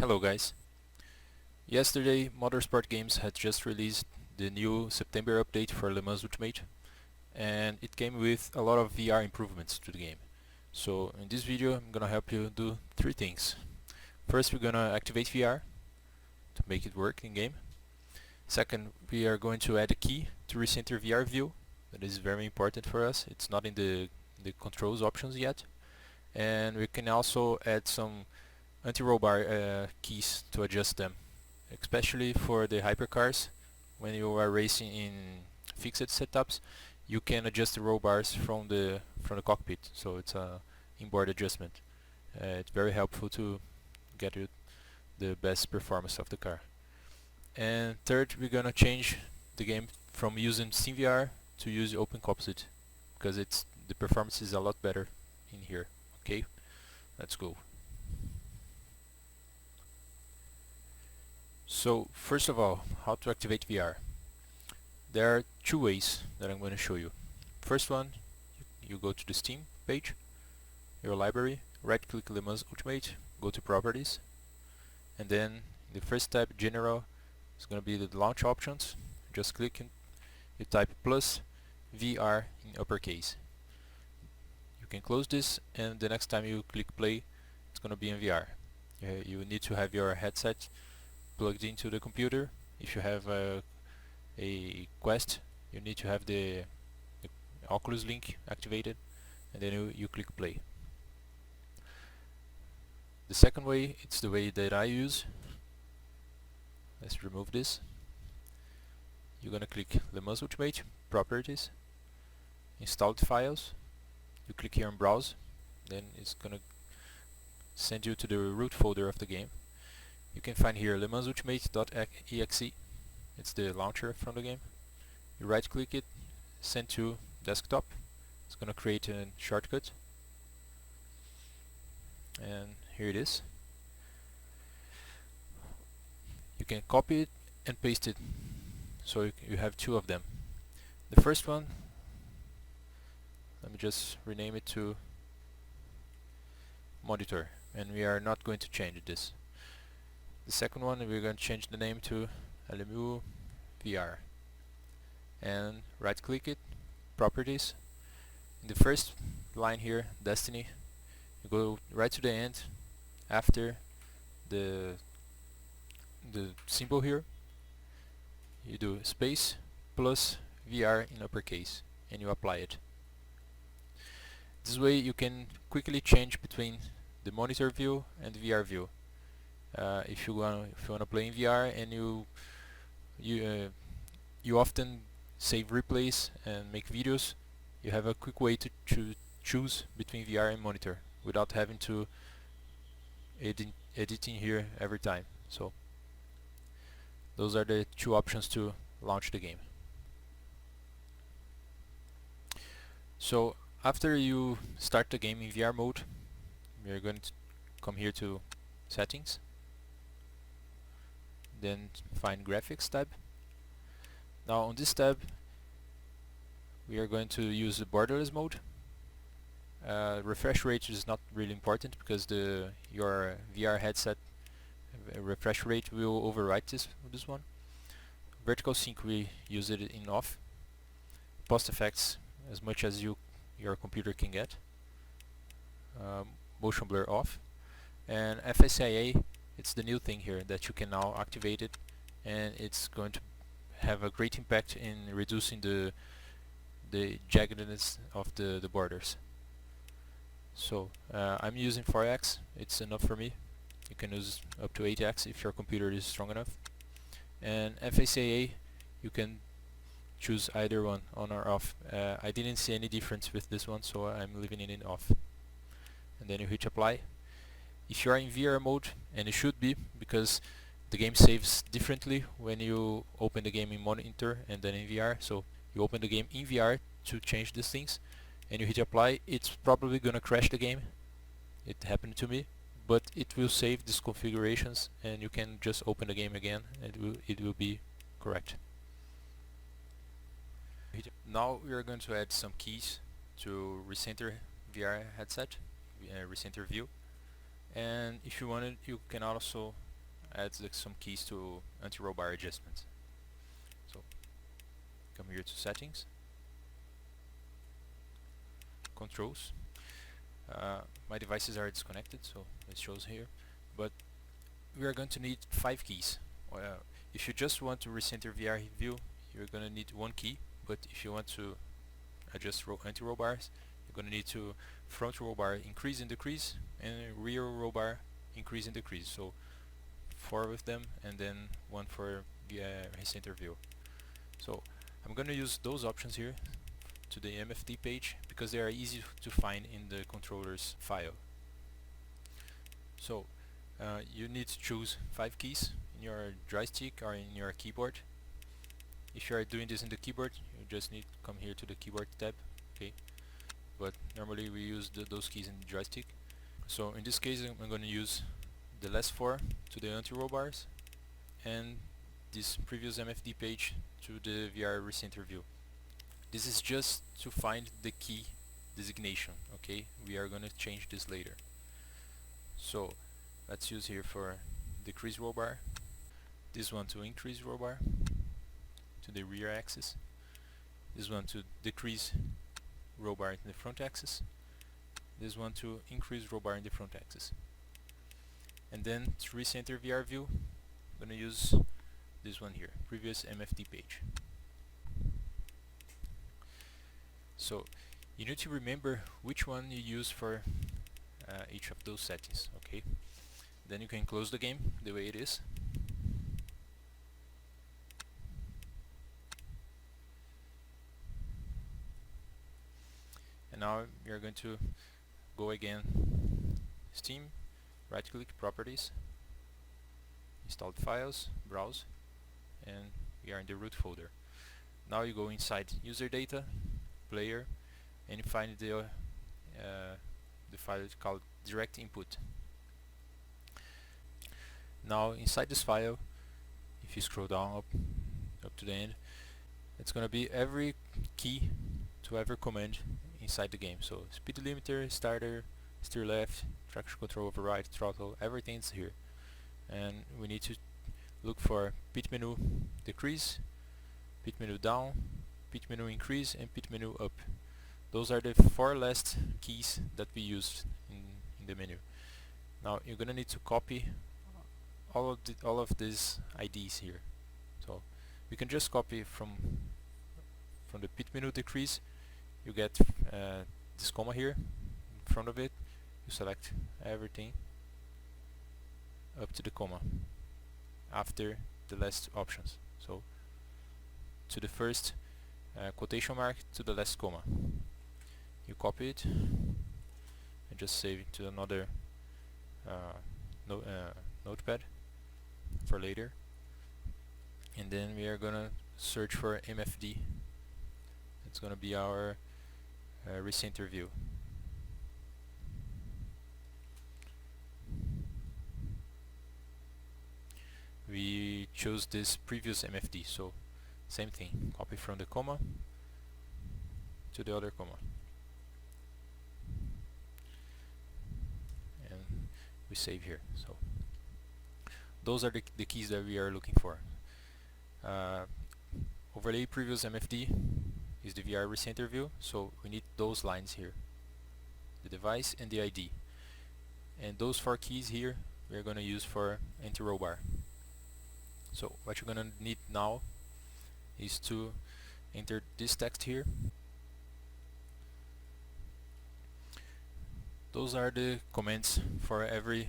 Hello guys. Yesterday Motorsport Games had just released the new September update for Le Mans Ultimate, and it came with a lot of VR improvements to the game. So in this video I'm gonna help you do three things. First, we're gonna activate VR to make it work in game. Second, we are going to add a key to recenter VR view. That is very important for us. It's not in the controls options yet. And we can also add some anti-roll bar keys to adjust them, especially for the hypercars. When you are racing in fixed setups, you can adjust the roll bars from the cockpit, so it's a inboard adjustment. It's very helpful to get you the best performance of the car. And third, we're gonna change the game from using SteamVR to use OpenComposite, because the performance is a lot better in here. Okay, let's go. So first of all, how to activate VR. There are two ways that I'm going to show you. First one, you go to the Steam page, your library, right click Le Mans Ultimate, go to Properties, and then the first tab, General, is going to be the launch options. Just click and you type plus VR in uppercase. You can close this, and the next time you click play, it's going to be in VR. You need to have your headset plugged into the computer. If you have a Quest, you need to have the Oculus link activated, and then you click play. The second way, it's the way that I use. Let's remove this. You're gonna click Le Mans Ultimate, Properties, Installed Files. You click here on Browse, then it's gonna send you to the root folder of the game. You can find here lemansultimate.exe. It's the launcher from the game. You right click it, send to desktop. It's gonna create a shortcut, and here it is. You can copy it and paste it, so you have two of them. The first one, let me just rename it to monitor, and we are not going to change this. The second one, we're going to change the name to LMU VR, and right click it, Properties. In the first line here, Destiny, you go right to the end after the symbol here. You do space plus VR in uppercase, and you apply it. This way you can quickly change between the monitor view and the VR view. If you wanna play in VR and you often save replays and make videos, you have a quick way to choose between VR and monitor without having to editing here every time. So those are the two options to launch the game. So after you start the game in VR mode, we are going to come here to Settings, then find Graphics tab. Now on this tab we are going to use the borderless mode. Refresh rate is not really important because your VR headset refresh rate will overwrite this one. Vertical sync, we use it in off. Post effects as much as your computer can get. Motion blur off. And FSIA, it's the new thing here that you can now activate it, and it's going to have a great impact in reducing the jaggedness of the borders. So I'm using 4x, it's enough for me. You can use up to 8x if your computer is strong enough. And FSIA, you can choose either one, on or off. I didn't see any difference with this one, so I'm leaving it in off. And then you hit apply. If you are in VR mode, and it should be, because the game saves differently when you open the game in monitor and then in VR, so you open the game in VR to change these things, and you hit apply, it's probably gonna crash the game. It happened to me, but it will save these configurations, and you can just open the game again, and it will be correct. Now we are going to add some keys to recenter VR headset, recenter view. And if you wanted, you can also adds some keys to anti-roll bar adjustments. So come here to settings, controls. My devices are disconnected, so it shows here, but we are going to need 5 keys. If you just want to recenter VR view, you're going to need 1 key, but if you want to adjust anti-roll bars, you're going to need to front roll bar increase and decrease, and rear roll bar increase and decrease. So 4 with them, and then 1 for recenter view. So I'm going to use those options here to the MFD page because they are easy to find in the controller's file. So you need to choose 5 keys in your joystick or in your keyboard. If you are doing this in the keyboard, you just need to come here to the keyboard tab, okay? But normally we use those keys in the joystick. So in this case I'm going to use the last 4 to the anti-roll bars, and this previous MFD page to the VR recenter view. This is just to find the key designation, okay? We are going to change this later. So let's use here for decrease roll bar, this one to increase roll bar to the rear axis, this one to decrease roll bar in the front axis, this one to increase roll bar in the front axis. And then to recenter VR view, I'm going to use this one here, previous MFD page. So you need to remember which one you use for each of those settings, okay? Then you can close the game the way it is. And now we are going to go again, Steam, right click, properties, installed files, browse, and we are in the root folder. Now you go inside user data, player, and you find the file called direct input. Now inside this file, if you scroll down up to the end, it's gonna be every key to every command inside the game. So speed limiter, starter, steer left, traction control, override, throttle, everything's here. And we need to look for pit menu decrease, pit menu down, pit menu increase, and pit menu up. Those are the 4 last keys that we used in the menu. Now you're gonna need to copy all of these IDs here. So we can just copy from the pit menu decrease. You get this comma here in front of it. You select everything up to the comma after the last options. So to the first quotation mark to the last comma. You copy it and just save it to another notepad for later. And then we are gonna search for MFD. It's gonna be our recenter view. We chose this previous MFD, so same thing, copy from the comma to the other comma, and we save here. So those are the keys that we are looking for. Overlay previous MFD is the VR recenter view, so we need those lines here, the device and the ID, and those 4 keys here we are going to use for anti-roll bar. So what you're going to need now is to enter this text here. Those are the commands for every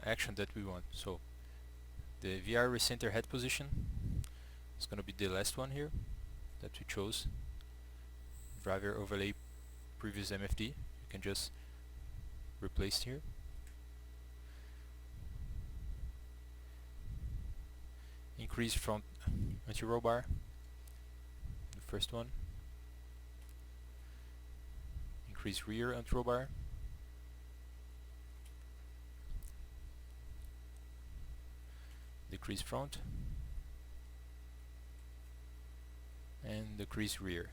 action that we want. So the VR recenter head position is going to be the last one here that we chose. Driver overlay previous MFD, you can just replace here. Increase front anti-roll bar, the first one. Increase rear anti-roll bar. Decrease front. And decrease rear.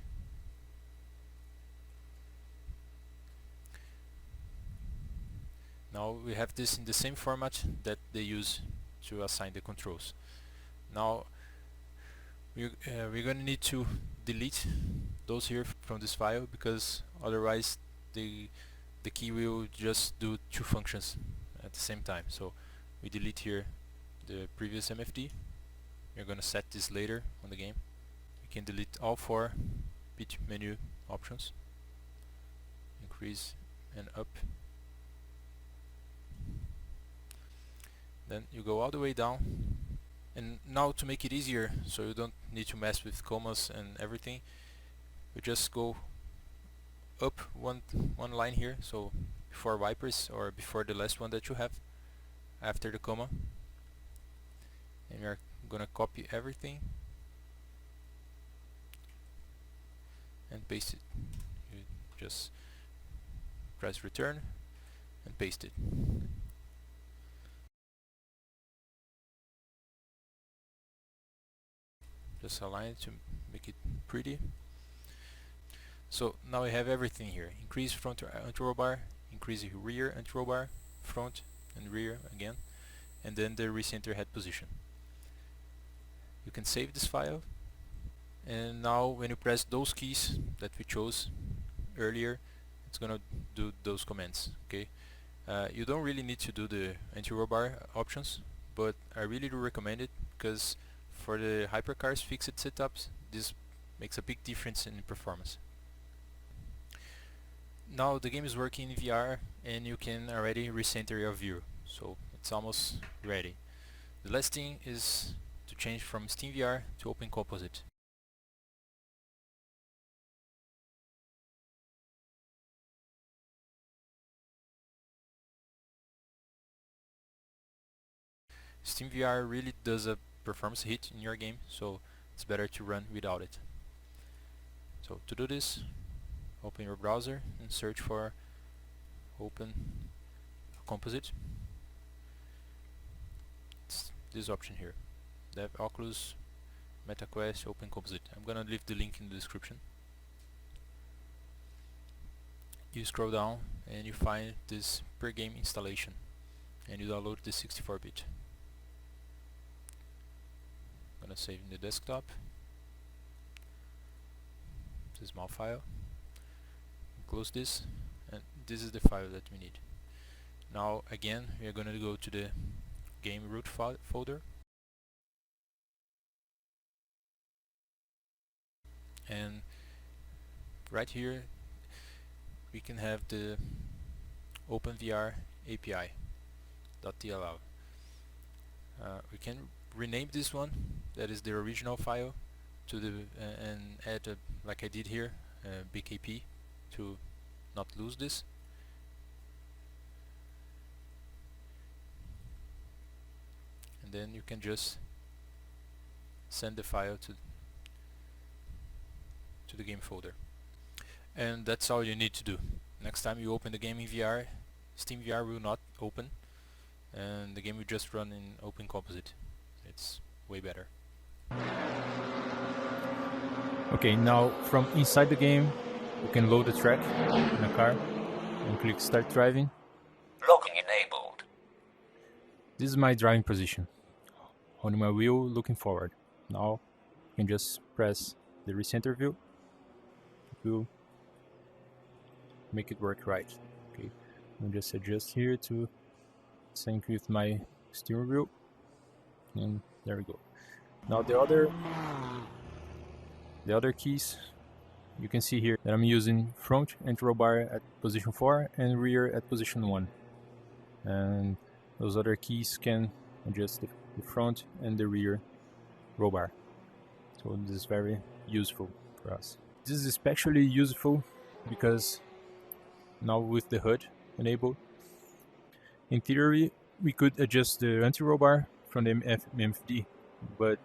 Now we have this in the same format that they use to assign the controls. Now we're going to need to delete those here from this file, because otherwise the key will just do two functions at the same time. So we delete here the previous MFD. We're going to set this later on the game. We can delete all four bit menu options, increase and up. Then you go all the way down, and now to make it easier, so you don't need to mess with commas and everything, you just go up one line here, so before wipers or before the last one that you have after the comma, and you're gonna copy everything and paste it. You just press return and paste it. Just align it to make it pretty. So now we have everything here. Increase front anti-roll bar, increase rear anti-roll bar, front and rear again, and then the recenter head position. You can save this file, and now when you press those keys that we chose earlier, it's gonna do those commands. Okay, you don't really need to do the anti-roll bar options, but I really do recommend it, because for the hypercars fixed setups, this makes a big difference in performance. Now the game is working in VR, and you can already recenter your view, so it's almost ready. The last thing is to change from SteamVR to OpenComposite. SteamVR really does a performance hit in your game, so it's better to run without it. So to do this, open your browser and search for OpenComposite. It's this option here, Dev Oculus MetaQuest OpenComposite. I'm gonna leave the link in the description. You scroll down and you find this per game installation, and you download the 64-bit. I'm gonna save in the desktop. It's a small file. Close this, and this is the file that we need. Now again, we are going to go to the game root folder, and right here we can have the OpenVR API.dll. We can rename this one, that is the original file, to the and add like I did here, BKP, to not lose this. And then you can just send the file to the game folder, and that's all you need to do. Next time you open the game in VR, SteamVR will not open, and the game will just run in OpenComposite. It's way better. Okay, now from inside the game you can load the track in a car and click start driving. Locking enabled. This is my driving position, holding my wheel, looking forward. Now you can just press the recenter view. It will make it work right. Okay, I'll just adjust here to sync with my steering wheel, and there we go. Now the other keys, you can see here that I'm using front anti-roll bar at position 4 and rear at position 1, and those other keys can adjust the front and the rear roll bar. So this is very useful for us. This is especially useful because now with the HUD enabled, in theory we could adjust the anti-roll bar from the MFD, but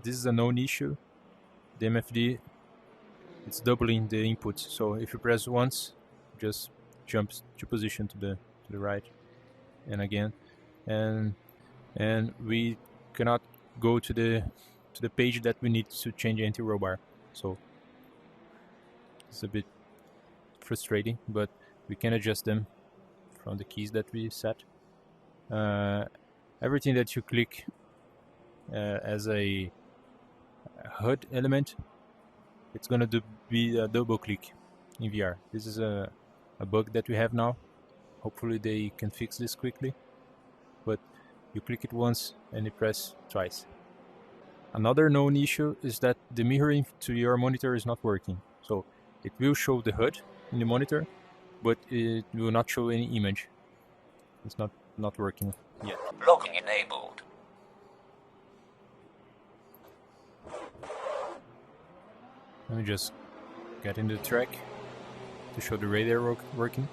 this is a known issue. The MFD, it's doubling the input, so if you press once, it just jumps to position to the right and again, and we cannot go to the page that we need to change the anti-roll bar. So it's a bit frustrating, but we can adjust them from the keys that we set. everything that you click as a HUD element, it's gonna be a double click in VR. This is a bug that we have now. Hopefully they can fix this quickly, but you click it once and you press twice. Another known issue is that the mirroring to your monitor is not working. So it will show the HUD in the monitor, but it will not show any image. It's not working yet. Locking enabled. Let me just get into the track to show the radar working.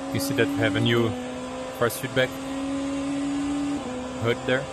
You can see that we have a new force feedback HUD there.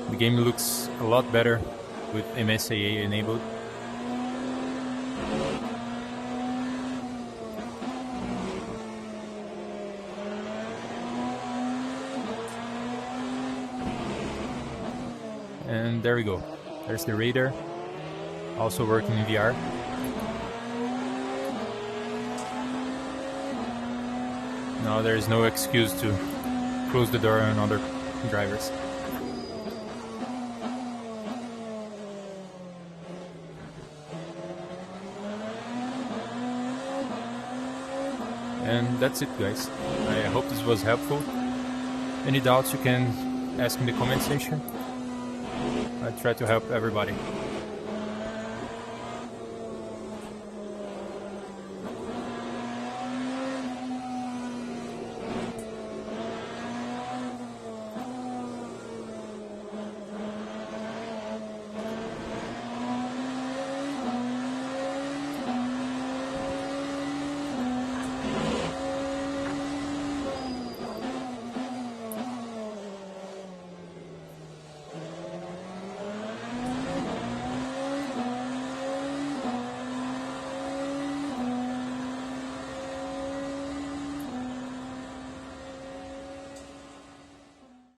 The game looks a lot better with MSAA enabled. And there we go. There's the radar, also working in VR. Now there is no excuse to close the door on other drivers. And that's it, guys. I hope this was helpful. Any doubts you can ask in the comment section. I try to help everybody.